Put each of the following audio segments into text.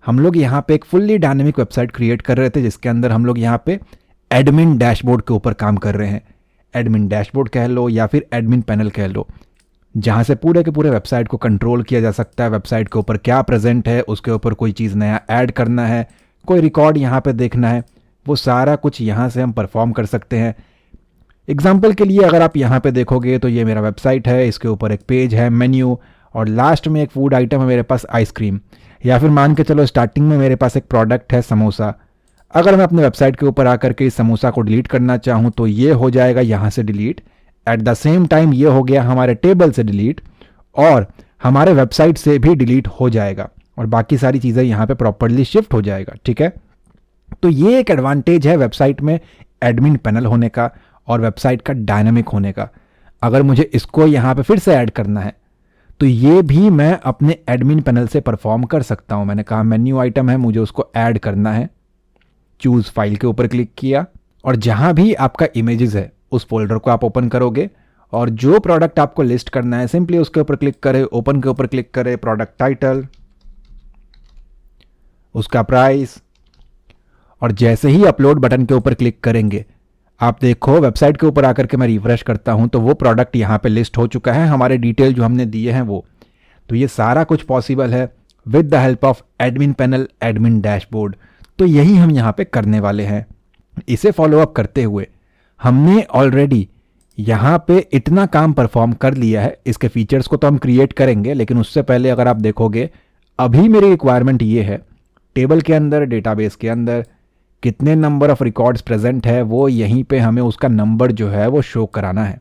हम लोग यहाँ पे एक फुल्ली डायनेमिक वेबसाइट क्रिएट कर रहे थे जिसके अंदर हम लोग यहाँ पे एडमिन डैशबोर्ड के ऊपर काम कर रहे हैं। एडमिन डैशबोर्ड कह लो या फिर एडमिन पैनल कह लो, जहाँ से पूरे के पूरे वेबसाइट को कंट्रोल किया जा सकता है। वेबसाइट के ऊपर क्या प्रेजेंट है, उसके ऊपर कोई चीज़ नया ऐड करना है, कोई रिकॉर्ड यहाँ पे देखना है, वो सारा कुछ यहाँ से हम परफॉर्म कर सकते हैं। एग्जाम्पल के लिए अगर आप यहाँ पे देखोगे तो ये मेरा वेबसाइट है, इसके ऊपर एक पेज है, मेन्यू, और लास्ट में एक फूड आइटम है मेरे पास आइसक्रीम, या फिर मान के चलो स्टार्टिंग में मेरे पास एक प्रोडक्ट है समोसा। अगर मैं अपने वेबसाइट के ऊपर आकर के इस समोसा को डिलीट करना चाहूँ तो ये हो जाएगा यहाँ से delete. At the same time ये हो गया हमारे टेबल से डिलीट और हमारे वेबसाइट से भी डिलीट हो जाएगा और बाकी सारी चीज़ें यहाँ पे प्रॉपरली शिफ्ट हो जाएगा। ठीक है, तो ये एक एडवांटेज है वेबसाइट में एडमिन पैनल होने का और वेबसाइट का डायनामिक होने का। अगर मुझे इसको यहाँ पे फिर से ऐड करना है तो ये भी मैं अपने एडमिन पैनल से परफॉर्म कर सकता हूँ। मैंने कहा मेन्यू आइटम है, मुझे उसको ऐड करना है, चूज फाइल के ऊपर क्लिक किया और जहाँ भी आपका इमेजेस है उस फोल्डर को आप ओपन करोगे और जो प्रोडक्ट आपको लिस्ट करना है सिंपली उसके ऊपर क्लिक करें, ओपन के ऊपर क्लिक करें, प्रोडक्ट टाइटल, उसका प्राइस, और जैसे ही अपलोड बटन के ऊपर क्लिक करेंगे आप देखो वेबसाइट के ऊपर आकर के मैं रिफ्रेश करता हूं तो वो प्रोडक्ट यहाँ पे लिस्ट हो चुका है, हमारे डिटेल जो हमने दिए हैं वो। तो ये सारा कुछ पॉसिबल है with the help of admin panel, admin dashboard. तो यही हम यहाँ पे करने वाले हैं। इसे फॉलो अप करते हुए हमने ऑलरेडी यहाँ पे इतना काम परफॉर्म कर लिया है। इसके फीचर्स को तो हम क्रिएट करेंगे, लेकिन उससे पहले अगर आप देखोगे अभी मेरी रिक्वायरमेंट ये है, टेबल के अंदर, डेटाबेस के अंदर कितने नंबर ऑफ रिकॉर्ड्स प्रेजेंट है वो यहीं पे हमें उसका नंबर जो है वो शो कराना है,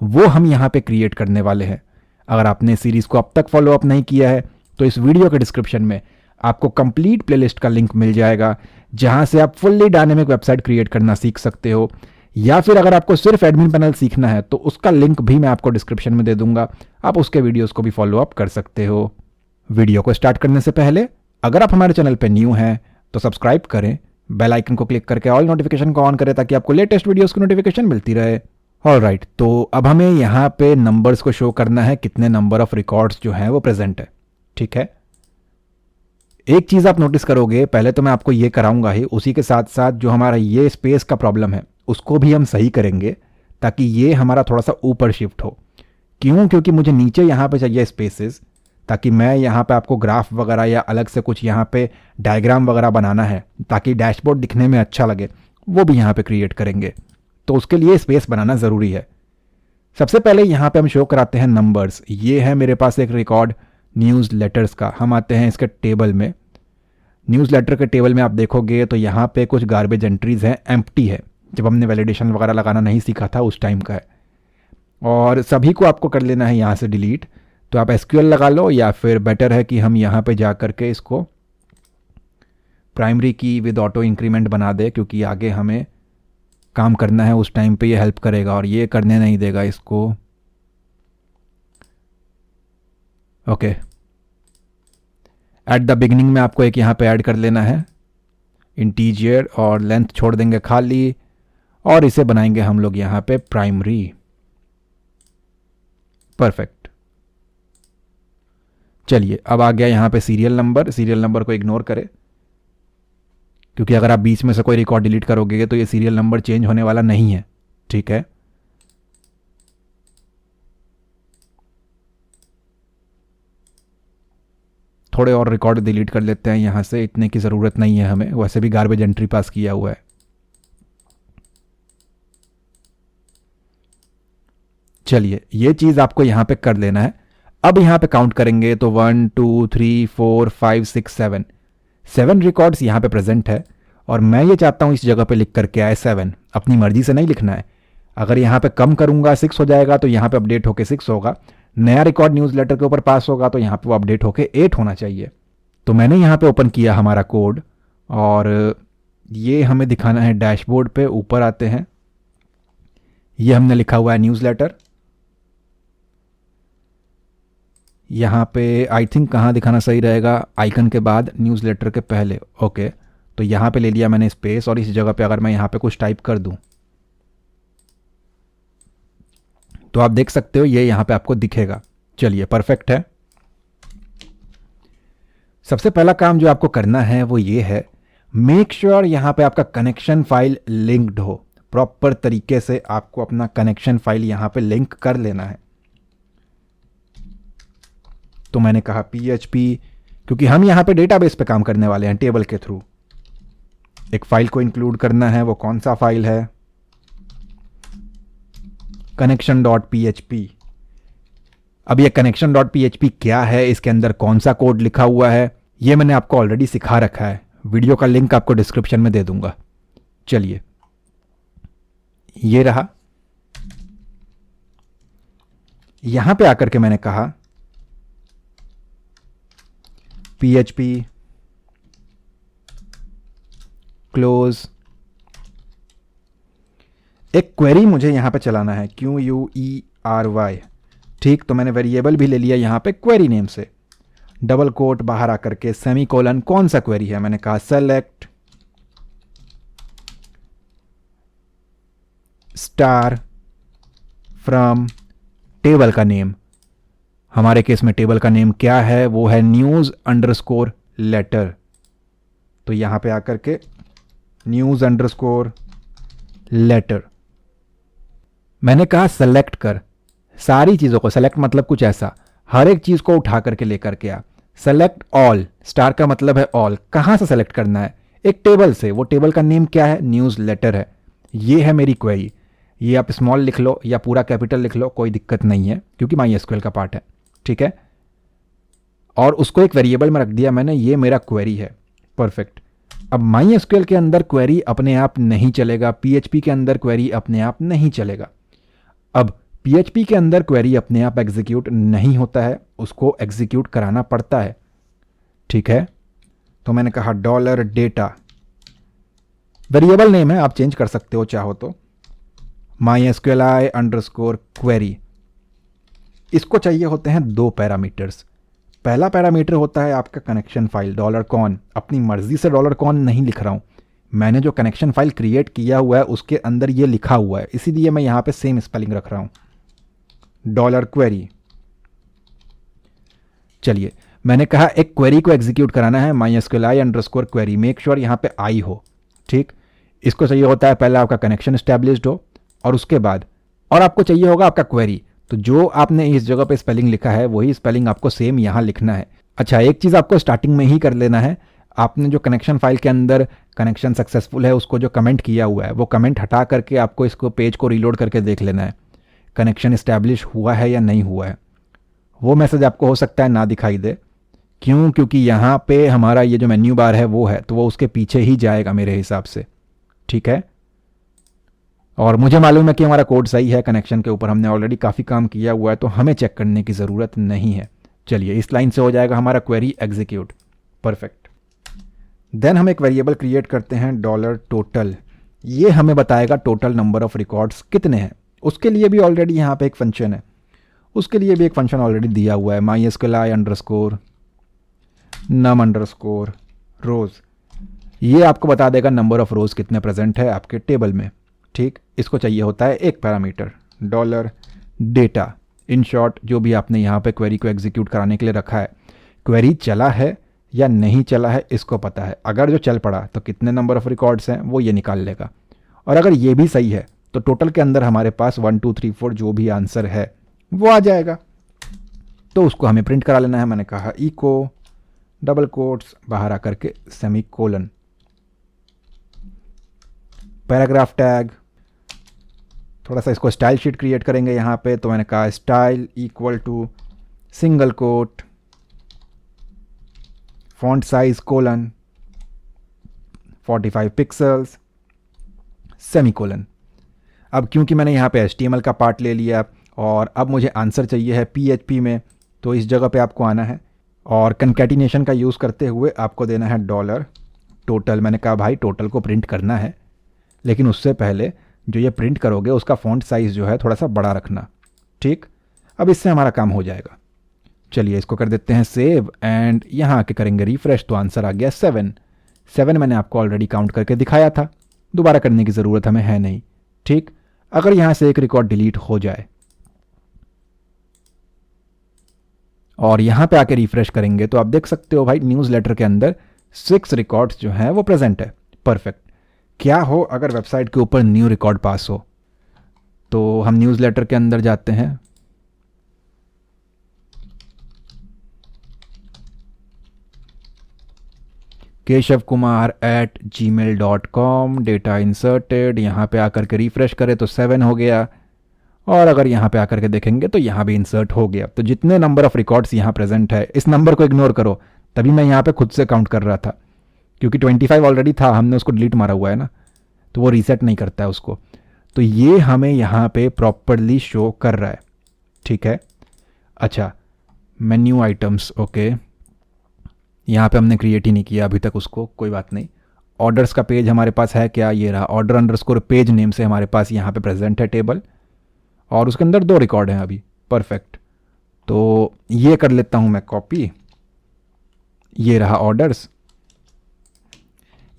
वो हम यहाँ पे क्रिएट करने वाले हैं। अगर आपने सीरीज को अब तक फॉलो अप नहीं किया है तो इस वीडियो के डिस्क्रिप्शन में आपको कंप्लीट प्लेलिस्ट का लिंक मिल जाएगा जहां से आप फुल्ली डायनेमिक वेबसाइट क्रिएट करना सीख सकते हो, या फिर अगर आपको सिर्फ एडमिन पैनल सीखना है तो उसका लिंक भी मैं आपको डिस्क्रिप्शन में दे दूंगा, आप उसके वीडियोस को भी फॉलो अप कर सकते हो। वीडियो को स्टार्ट करने से पहले अगर आप हमारे चैनल पर न्यू हैं तो सब्सक्राइब करें, बेल आइकन को क्लिक करके ऑल नोटिफिकेशन को ऑन करें ताकि आपको लेटेस्ट वीडियोस की नोटिफिकेशन मिलती रहे। ऑलराइट, तो अब हमें यहाँ पे नंबर्स को शो करना है, कितने नंबर ऑफ रिकॉर्ड्स जो हैं वो प्रेजेंट है। ठीक है, एक चीज़ आप नोटिस करोगे, पहले तो मैं आपको ये कराऊंगा ही, उसी के साथ साथ जो हमारा ये स्पेस का प्रॉब्लम है उसको भी हम सही करेंगे ताकि ये हमारा थोड़ा सा ऊपर शिफ्ट हो। क्यों? क्योंकि मुझे नीचे यहाँ पे चाहिए स्पेसेस, ताकि मैं यहाँ पे आपको ग्राफ वगैरह या अलग से कुछ यहाँ पे डायग्राम वगैरह बनाना है ताकि डैशबोर्ड दिखने में अच्छा लगे, वो भी यहाँ पे क्रिएट करेंगे। तो उसके लिए स्पेस बनाना ज़रूरी है। सबसे पहले यहाँ पे हम शो कराते हैं नंबर्स। ये है मेरे पास एक रिकॉर्ड न्यूज़ लेटर्स का। हम आते हैं इसके टेबल में। न्यूज़ लेटर के टेबल में आप देखोगे तो यहाँ पे कुछ गार्बेज एंट्रीज हैं, एम्प्टी है, जब हमने वैलिडेशन वगैरह लगाना नहीं सीखा था उस टाइम का है, और सभी को आपको कर लेना है यहाँ से डिलीट। तो आप एसक्यूएल लगा लो या फिर बेटर है कि हम यहाँ पे जा करके इसको प्राइमरी की विद ऑटो इंक्रीमेंट बना दे, क्योंकि आगे हमें काम करना है उस टाइम पे ये हेल्प करेगा और ये करने नहीं देगा इसको। ओके, एट द बिगिनिंग में आपको एक यहाँ पे ऐड कर लेना है इंटीजर और लेंथ छोड़ देंगे खाली, और इसे बनाएंगे हम लोग यहाँ पे प्राइमरी। परफेक्ट। चलिए, अब आ गया यहाँ पे सीरियल नंबर। सीरियल नंबर को इग्नोर करें, क्योंकि अगर आप बीच में से कोई रिकॉर्ड डिलीट करोगे तो ये सीरियल नंबर चेंज होने वाला नहीं है। ठीक है, थोड़े और रिकॉर्ड डिलीट कर लेते हैं यहाँ से, इतने की ज़रूरत नहीं है हमें, वैसे भी गार्बेज एंट्री पास किया हुआ है। चलिए, ये चीज़ आपको यहाँ पे कर लेना है। अब यहाँ पे काउंट करेंगे तो 1 2 3 4 5 6 7 रिकॉर्ड्स यहाँ पे प्रेजेंट है, और मैं ये चाहता हूँ इस जगह पे लिख करके आए 7। अपनी मर्जी से नहीं लिखना है। अगर यहाँ पे कम करूँगा 6 हो जाएगा तो यहाँ पे अपडेट होके 6 होगा। नया रिकॉर्ड न्यूज़ लेटर के ऊपर पास होगा तो यहाँ पे वो अपडेट होके 8 होना चाहिए। तो मैंने यहाँ पे ओपन किया हमारा कोड, और ये हमें दिखाना है डैशबोर्ड पे। ऊपर आते हैं, ये हमने लिखा हुआ है न्यूज़ लेटर। यहाँ पे आई थिंक कहाँ दिखाना सही रहेगा, आइकन के बाद न्यूज़ लेटर के पहले। ओके, तो यहाँ पे ले लिया मैंने स्पेस, और इस जगह पे अगर मैं यहाँ पे कुछ टाइप कर दूँ तो आप देख सकते हो ये यहाँ पे आपको दिखेगा। चलिए, परफेक्ट है। सबसे पहला काम जो आपको करना है वो ये है, मेक श्योर यहाँ पे आपका कनेक्शन फाइल लिंक्ड हो। प्रॉपर तरीके से आपको अपना कनेक्शन फाइल यहाँ पे लिंक कर लेना है। तो मैंने कहा PHP, क्योंकि हम यहाँ पे डेटाबेस पे काम करने वाले हैं टेबल के थ्रू। एक फाइल को इंक्लूड करना है, वो कौन सा फाइल है, connection.php। अब ये connection.php क्या है, इसके अंदर कौन सा कोड लिखा हुआ है, ये मैंने आपको ऑलरेडी सिखा रखा है। वीडियो का लिंक आपको डिस्क्रिप्शन में दे दूंगा। चलिए, ये रहा। यहां पे आकर के मैंने कहा PHP क्लोज। एक क्वेरी मुझे यहां पे चलाना है, QUERY। ठीक, तो मैंने वेरिएबल भी ले लिया यहां पे क्वेरी नेम से। डबल कोट बाहर आकर के सेमीकोलन, कौन सा क्वेरी है, मैंने कहा सेलेक्ट स्टार फ्रॉम टेबल का नेम। हमारे केस में टेबल का नेम क्या है, वो है न्यूज अंडरस्कोर लेटर। तो यहां पे आकर के न्यूज अंडरस्कोर लेटर मैंने कहा सेलेक्ट कर। सारी चीजों को सेलेक्ट मतलब कुछ ऐसा, हर एक चीज को उठा करके लेकर के आ। सेलेक्ट ऑल, स्टार का मतलब है ऑल। कहां से सेलेक्ट करना है, एक टेबल से। वो टेबल का नेम क्या है, न्यूज लेटर है। ये है मेरी क्वेरी। ये आप स्मॉल लिख लो या पूरा कैपिटल लिख लो, कोई दिक्कत नहीं है, क्योंकि MySQL का पार्ट है। ठीक है, और उसको एक वेरिएबल में रख दिया मैंने, ये मेरा क्वेरी है। परफेक्ट। अब MySQL के अंदर क्वेरी अपने आप नहीं चलेगा, PHP के अंदर क्वेरी अपने आप नहीं चलेगा। अब PHP के अंदर क्वेरी अपने आप एग्जीक्यूट नहीं होता है, उसको एग्जीक्यूट कराना पड़ता है। ठीक है, तो मैंने कहा $data, वेरिएबल नेम है, आप चेंज कर सकते हो चाहो तो, MySQLi अंडरस्कोर क्वेरी। इसको चाहिए होते हैं 2 पैरामीटर्स। पहला पैरामीटर होता है आपका कनेक्शन फाइल $con। अपनी मर्जी से $con नहीं लिख रहा हूं, मैंने जो कनेक्शन फाइल क्रिएट किया हुआ है उसके अंदर ये लिखा हुआ है, इसीलिए मैं यहां पे सेम स्पेलिंग रख रहा हूं, $query। चलिए, मैंने कहा एक क्वेरी को एग्जीक्यूट कराना है, MySQLi underscore query. Make sure यहां पे आई हो। ठीक, इसको चाहिए होता है पहले आपका कनेक्शन एस्टैब्लिश्ड हो, और उसके बाद और आपको चाहिए होगा आपका क्वेरी। तो जो आपने इस जगह पे स्पेलिंग लिखा है वही स्पेलिंग आपको सेम यहां लिखना है। अच्छा, एक चीज आपको स्टार्टिंग में ही कर लेना है, आपने जो कनेक्शन फाइल के अंदर कनेक्शन सक्सेसफुल है उसको जो कमेंट किया हुआ है वो कमेंट हटा करके आपको इसको पेज को रीलोड करके देख लेना है, कनेक्शन इस्टेब्लिश हुआ है या नहीं हुआ है। वो मैसेज आपको हो सकता है ना दिखाई दे, क्यों, क्योंकि यहाँ पे हमारा ये जो मेन्यू बार है वो है, तो वो उसके पीछे ही जाएगा मेरे हिसाब से। ठीक है, और मुझे मालूम है कि हमारा कोड सही है, कनेक्शन के ऊपर हमने ऑलरेडी काफ़ी काम किया हुआ है, तो हमें चेक करने की ज़रूरत नहीं है। चलिए, इस लाइन से हो जाएगा हमारा क्वेरी एग्जीक्यूट। परफेक्ट। देन हम एक वेरिएबल क्रिएट करते हैं $total। ये हमें बताएगा टोटल नंबर ऑफ रिकॉर्ड्स कितने हैं। उसके लिए भी ऑलरेडी यहाँ पे एक फंक्शन है, उसके लिए भी एक फंक्शन ऑलरेडी दिया हुआ है, MySQLi अंडरस्कोर num अंडरस्कोर रोज। ये आपको बता देगा नंबर ऑफ रोज कितने प्रेजेंट है आपके टेबल में। ठीक, इसको चाहिए होता है एक पैरामीटर $data। इन शॉर्ट, जो भी आपने यहाँ पे क्वेरी को एग्जीक्यूट कराने के लिए रखा है, क्वेरी चला है या नहीं चला है इसको पता है। अगर जो चल पड़ा तो कितने नंबर ऑफ रिकॉर्ड्स हैं वो ये निकाल लेगा, और अगर ये भी सही है तो टोटल के अंदर हमारे पास 1 2 3 4 जो भी आंसर है वो आ जाएगा। तो उसको हमें प्रिंट करा लेना है। मैंने कहा इको डबल कोट्स बाहर आकर के सेमीकोलन, पैराग्राफ टैग, थोड़ा सा इसको स्टाइल शीट क्रिएट करेंगे यहाँ पे। तो मैंने कहा style equal to single quote font size colon 45 pixels semicolon. अब क्योंकि मैंने यहाँ पे HTML का पार्ट ले लिया और अब मुझे आंसर चाहिए है PHP में, तो इस जगह पे आपको आना है और कंकैटिनेशन का यूज़ करते हुए आपको देना है $total। मैंने कहा भाई टोटल को प्रिंट करना है, लेकिन उससे पहले जो ये प्रिंट करोगे उसका फॉन्ट साइज़ जो है थोड़ा सा बड़ा रखना। ठीक, अब इससे हमारा काम हो जाएगा। चलिए, इसको कर देते हैं सेव एंड यहाँ आके करेंगे रिफ्रेश, तो आंसर आ गया 7 मैंने आपको ऑलरेडी काउंट करके दिखाया था, दोबारा करने की ज़रूरत हमें है नहीं। ठीक, अगर यहाँ से एक रिकॉर्ड डिलीट हो जाए और यहाँ पे आके रिफ्रेश करेंगे तो आप देख सकते हो भाई न्यूज़लेटर के अंदर 6 रिकॉर्ड्स जो हैं वो प्रेजेंट है। परफेक्ट। क्या हो अगर वेबसाइट के ऊपर न्यू रिकॉर्ड पास हो, तो हम न्यूज़लेटर के अंदर जाते हैं, keshavakumar@gmail.com, डेटा इंसर्टेड, यहाँ पे आकर के रिफ्रेश करें तो 7 हो गया, और अगर यहाँ पे आकर के देखेंगे तो यहाँ भी इंसर्ट हो गया। तो जितने नंबर ऑफ रिकॉर्ड्स यहाँ प्रेजेंट है, इस नंबर को इग्नोर करो, तभी मैं यहाँ पे खुद से काउंट कर रहा था, क्योंकि 25 ऑलरेडी था, हमने उसको डिलीट मारा हुआ है ना, तो वो रीसेट नहीं करता है उसको। तो ये हमें यहाँ पे प्रॉपरली शो कर रहा है। ठीक है। अच्छा, मेन्यू आइटम्स, ओके, यहाँ पे हमने क्रिएट ही नहीं किया अभी तक उसको, कोई बात नहीं। ऑर्डर्स का पेज हमारे पास है क्या, ये रहा, ऑर्डर अंडरस्कोर पेज नेम से हमारे पास यहाँ पे प्रेजेंट है टेबल, और उसके अंदर 2 रिकॉर्ड हैं अभी। परफेक्ट। तो ये कर लेता हूँ मैं कॉपी, ये रहा ऑर्डर्स,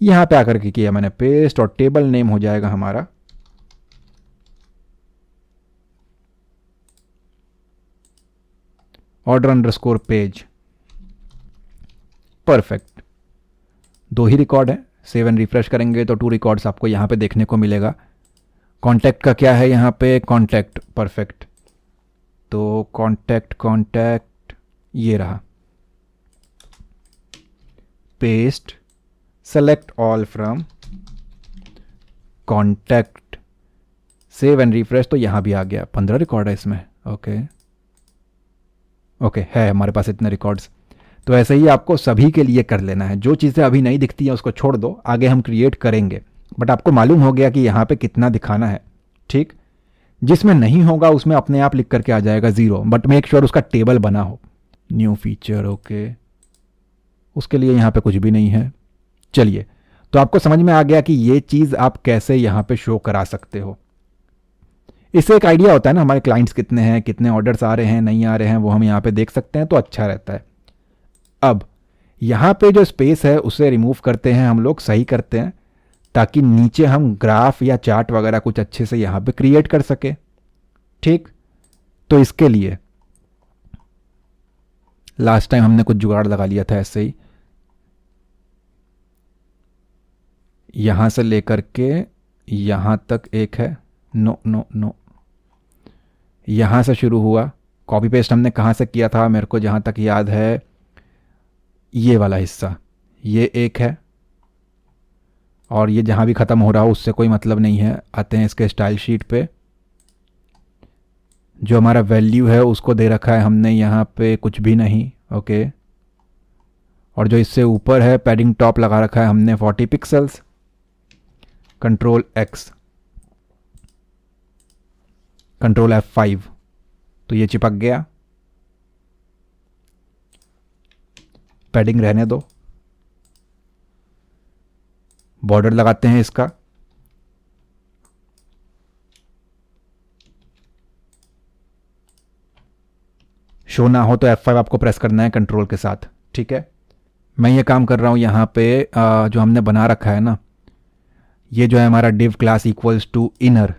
यहाँ पे आकर के किया मैंने पेस्ट, और टेबल नेम हो जाएगा हमारा ऑर्डर अंडरस्कोर पेज। परफेक्ट। 2 ही रिकॉर्ड है। 7 रिफ्रेश करेंगे तो 2 रिकॉर्ड्स आपको यहाँ पे देखने को मिलेगा। कॉन्टैक्ट का क्या है यहाँ पे, कॉन्टैक्ट। परफेक्ट। तो कॉन्टैक्ट ये रहा, paste, select all from contact, save and refresh, तो यहाँ भी आ गया। 15 रिकॉर्ड है इसमें। ओके, है हमारे पास इतने रिकॉर्ड्स। तो ऐसे ही आपको सभी के लिए कर लेना है। जो चीज़ें अभी नहीं दिखती हैं उसको छोड़ दो, आगे हम क्रिएट करेंगे, बट आपको मालूम हो गया कि यहाँ पे कितना दिखाना है। ठीक। जिसमें नहीं होगा उसमें अपने आप लिख करके आ जाएगा 0, बट मेक श्योर उसका टेबल बना हो। न्यू फीचर, ओके, उसके लिए यहाँ पे कुछ भी नहीं है। चलिए, तो आपको समझ में आ गया कि ये चीज़ आप कैसे यहाँ पे शो करा सकते हो। इससे एक आइडिया होता है ना, हमारे क्लाइंट्स कितने हैं, कितने ऑर्डर्स आ रहे हैं, नहीं आ रहे हैं, वो हम यहाँ पे देख सकते हैं, तो अच्छा रहता है। अब यहाँ पे जो स्पेस है उसे रिमूव करते हैं हम लोग, सही करते हैं, ताकि नीचे हम ग्राफ या चार्ट वगैरह कुछ अच्छे से यहाँ पे क्रिएट कर सके। ठीक। तो इसके लिए लास्ट टाइम हमने कुछ जुगाड़ लगा लिया था ऐसे ही, यहाँ से लेकर के यहाँ तक एक है, नो, यहाँ से शुरू हुआ, कॉपी पेस्ट हमने कहाँ से किया था, मेरे को जहाँ तक याद है ये वाला हिस्सा, ये एक है, और ये जहाँ भी ख़त्म हो रहा हो उससे कोई मतलब नहीं है। आते हैं इसके स्टाइल शीट पे, जो हमारा वैल्यू है उसको दे रखा है हमने यहाँ पे कुछ भी नहीं। ओके। और जो इससे ऊपर है पैडिंग टॉप लगा रखा है हमने 40 pixels. Control X, control F5, तो ये चिपक गया। पैडिंग रहने दो, बॉर्डर लगाते हैं इसका, शो ना हो तो F5 आपको प्रेस करना है कंट्रोल के साथ। ठीक है। मैं ये काम कर रहा हूँ यहाँ पे, जो हमने बना रखा है ना, ये जो है हमारा div class equals to inner,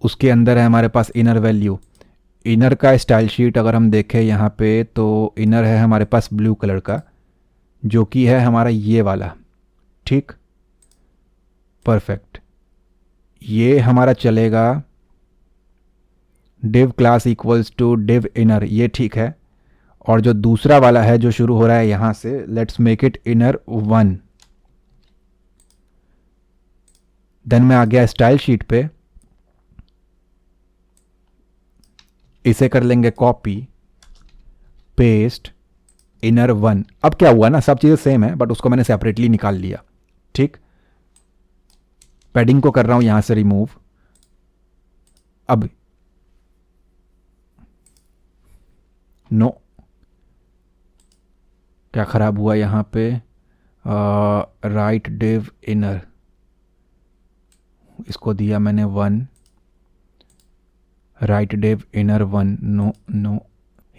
उसके अंदर है हमारे पास इनर वैल्यू। इनर का स्टाइल शीट अगर हम देखें यहाँ पे, तो इनर है हमारे पास ब्लू कलर का, जो कि है हमारा ये वाला। ठीक। परफेक्ट। ये हमारा चलेगा div class equals to div inner, ये ठीक है। और जो दूसरा वाला है जो शुरू हो रहा है यहाँ से, let's make it inner 1। Then मैं आ गया स्टाइल शीट पे, इसे कर लेंगे कॉपी, पेस्ट, इनर 1। अब क्या हुआ ना, सब चीज़ें सेम है, बट उसको मैंने सेपरेटली निकाल लिया। ठीक। पैडिंग को कर रहा हूं यहां से रिमूव। अब नो, क्या खराब हुआ यहाँ पे, राइट डिव इनर, इसको दिया मैंने 1, राइट डिव इनर 1, नो,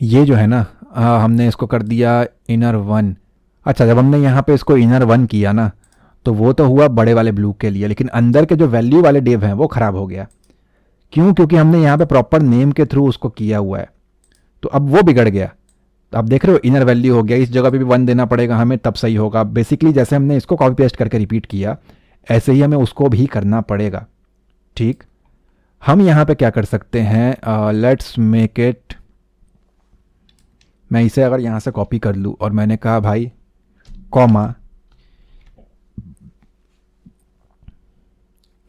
ये जो है ना, हमने इसको कर दिया इनर 1। अच्छा, जब हमने यहाँ पे इसको इनर 1 किया ना, तो वो तो हुआ बड़े वाले ब्लू के लिए, लेकिन अंदर के जो वैल्यू वाले डिव हैं वो ख़राब हो गया। क्यों? क्योंकि हमने यहाँ पे प्रॉपर नेम के थ्रू उसको किया हुआ है, तो अब वो बिगड़ गया। तो आप देख रहे हो इनर वैल्यू हो गया, इस जगह पे भी 1 देना पड़ेगा हमें, तब सही होगा। बेसिकली जैसे हमने इसको कॉपी पेस्ट करके रिपीट किया, ऐसे ही हमें उसको भी करना पड़ेगा। ठीक, हम यहाँ पे क्या कर सकते हैं, लेट्स मेक इट, मैं इसे अगर यहाँ से कॉपी कर लूँ और मैंने कहा भाई कॉमा,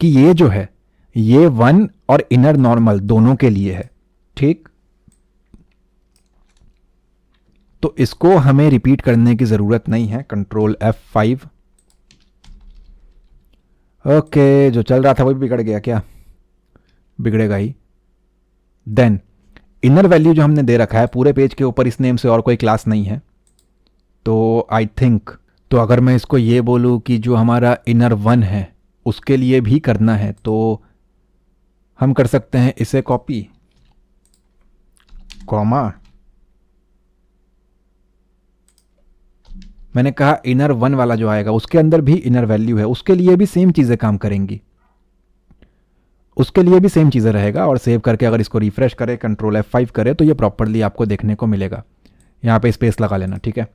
कि ये जो है ये 1 और इनर नॉर्मल दोनों के लिए है। ठीक, तो इसको हमें रिपीट करने की ज़रूरत नहीं है, कंट्रोल F5। ओके, जो चल रहा था वो भी बिगड़ गया क्या? बिगड़ेगा ही। देन इनर वैल्यू जो हमने दे रखा है पूरे पेज के ऊपर, इस नेम से और कोई क्लास नहीं है, तो आई थिंक, तो अगर मैं इसको ये बोलूँ कि जो हमारा इनर 1 है उसके लिए भी करना है, तो हम कर सकते हैं इसे कॉपी, कॉमा, मैंने कहा इनर 1 वाला जो आएगा उसके अंदर भी इनर वैल्यू है, उसके लिए भी सेम चीज़ें काम करेंगी, उसके लिए भी सेम चीज़ें रहेगा। और सेव करके अगर इसको रिफ्रेश करें, कंट्रोल F5 करें, तो ये प्रॉपरली आपको देखने को मिलेगा। यहाँ पे स्पेस लगा लेना, ठीक है।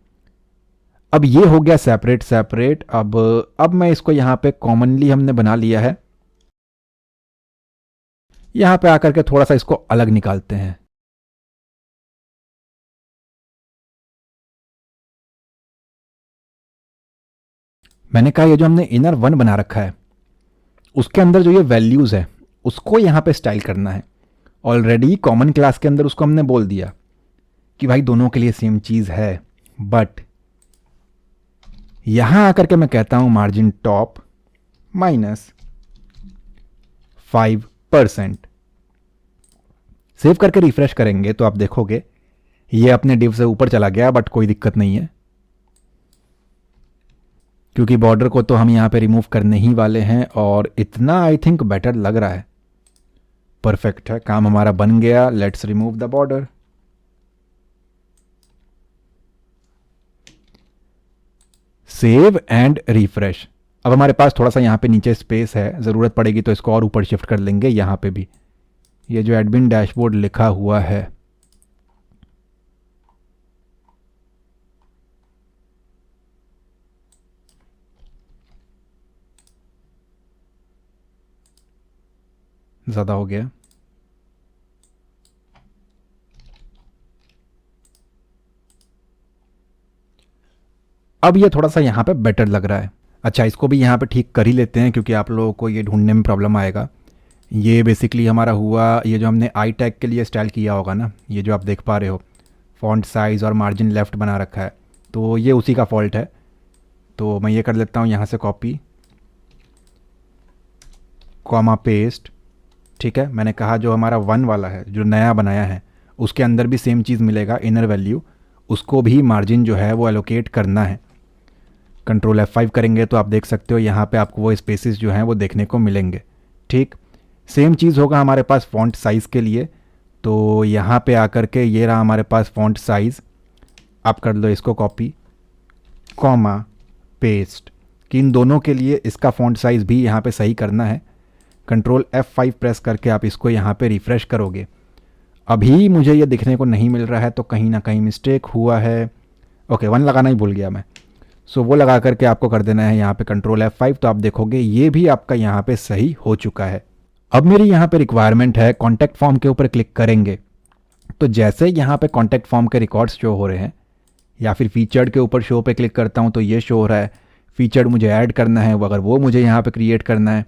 अब ये हो गया सेपरेट सेपरेट। अब मैं इसको यहाँ पे कॉमनली हमने बना लिया है, यहाँ पे आकर के थोड़ा सा इसको अलग निकालते हैं। मैंने कहा ये जो हमने इनर 1 बना रखा है उसके अंदर जो ये वैल्यूज़ है उसको यहाँ पे स्टाइल करना है। ऑलरेडी कॉमन क्लास के अंदर उसको हमने बोल दिया कि भाई दोनों के लिए सेम चीज़ है, बट यहां आकर के मैं कहता हूं मार्जिन टॉप -5%। सेव करके रिफ्रेश करेंगे तो आप देखोगे ये अपने डिव से ऊपर चला गया, बट कोई दिक्कत नहीं है क्योंकि बॉर्डर को तो हम यहां पे रिमूव करने ही वाले हैं। और इतना आई थिंक बेटर लग रहा है, परफेक्ट है, काम हमारा बन गया। Let's remove the border. Save and refresh. अब हमारे पास थोड़ा सा यहाँ पे नीचे स्पेस है, ज़रूरत पड़ेगी तो इसको और ऊपर शिफ्ट कर लेंगे। यहाँ पे भी ये जो एडमिन डैशबोर्ड लिखा हुआ है, ज़्यादा हो गया। अब ये थोड़ा सा यहाँ पे बेटर लग रहा है। अच्छा, इसको भी यहाँ पे ठीक कर ही लेते हैं क्योंकि आप लोगों को ये ढूंढने में प्रॉब्लम आएगा। ये बेसिकली हमारा हुआ, ये जो हमने आई टैग के लिए स्टाइल किया होगा ना, ये जो आप देख पा रहे हो फॉन्ट साइज़ और मार्जिन लेफ़्ट बना रखा है, तो ये उसी का फॉल्ट है। तो मैं ये कर लेता हूँ यहाँ से कॉपी, कॉमा पेस्ट। ठीक है, मैंने कहा जो हमारा 1 वाला है जो नया बनाया है उसके अंदर भी सेम चीज़ मिलेगा, इनर वैल्यू, उसको भी मार्जिन जो है वो एलोकेट करना है। कंट्रोल F5 करेंगे तो आप देख सकते हो यहाँ पे आपको वो स्पेसेस जो हैं वो देखने को मिलेंगे। ठीक, सेम चीज़ होगा हमारे पास फ़ॉन्ट साइज़ के लिए। तो यहाँ पे आकर के ये रहा हमारे पास फ़ॉन्ट साइज़, आप कर लो इसको कॉपी, कॉमा पेस्ट, कि इन दोनों के लिए इसका फ़ॉन्ट साइज़ भी यहाँ पे सही करना है। कंट्रोल F5 प्रेस करके आप इसको यहाँ पे रिफ़्रेश करोगे। अभी मुझे ये दिखने को नहीं मिल रहा है, तो कहीं ना कहीं मिस्टेक हुआ है। ओके, 1 लगाना ही भूल गया मैं, सो वो लगा करके आपको कर देना है यहाँ पे कंट्रोल F5। तो आप देखोगे ये भी आपका यहाँ पे सही हो चुका है। अब मेरी यहाँ पे रिक्वायरमेंट है कॉन्टैक्ट फॉर्म के ऊपर क्लिक करेंगे तो जैसे यहाँ पे कॉन्टैक्ट फॉर्म के रिकॉर्ड्स शो हो रहे हैं, या फिर फीचर्ड के ऊपर शो पे क्लिक करता हूँ तो ये शो हो रहा है। फीचर्ड मुझे ऐड करना है, अगर वो मुझे यहाँ पे क्रिएट करना है,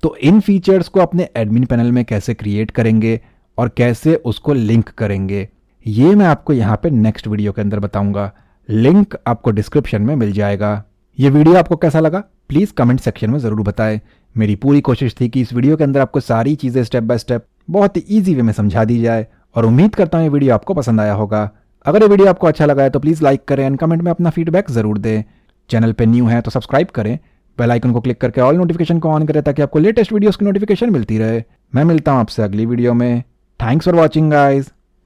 तो इन फीचर्स को अपने एडमिन पैनल में कैसे क्रिएट करेंगे और कैसे उसको लिंक करेंगे, ये मैं आपको यहाँ पे नेक्स्ट वीडियो के अंदर बताऊंगा। लिंक आपको डिस्क्रिप्शन में मिल जाएगा। ये वीडियो आपको कैसा लगा प्लीज़ कमेंट सेक्शन में ज़रूर बताएं। मेरी पूरी कोशिश थी कि इस वीडियो के अंदर आपको सारी चीज़ें स्टेप बाय स्टेप बहुत ही ईजी वे में समझा दी जाए, और उम्मीद करता हूँ ये वीडियो आपको पसंद आया होगा। अगर ये वीडियो आपको अच्छा लगा है तो प्लीज़ लाइक करें एंड कमेंट में अपना फीडबैक ज़रूर दें। चैनल पे न्यू है तो सब्सक्राइब करें, बेल आइकन को क्लिक करके ऑल नोटिफिकेशन को ऑन करें ताकि आपको लेटेस्ट वीडियोस की नोटिफिकेशन मिलती रहे। मैं मिलता हूँ आपसे अगली वीडियो में। Thanks for watching guys.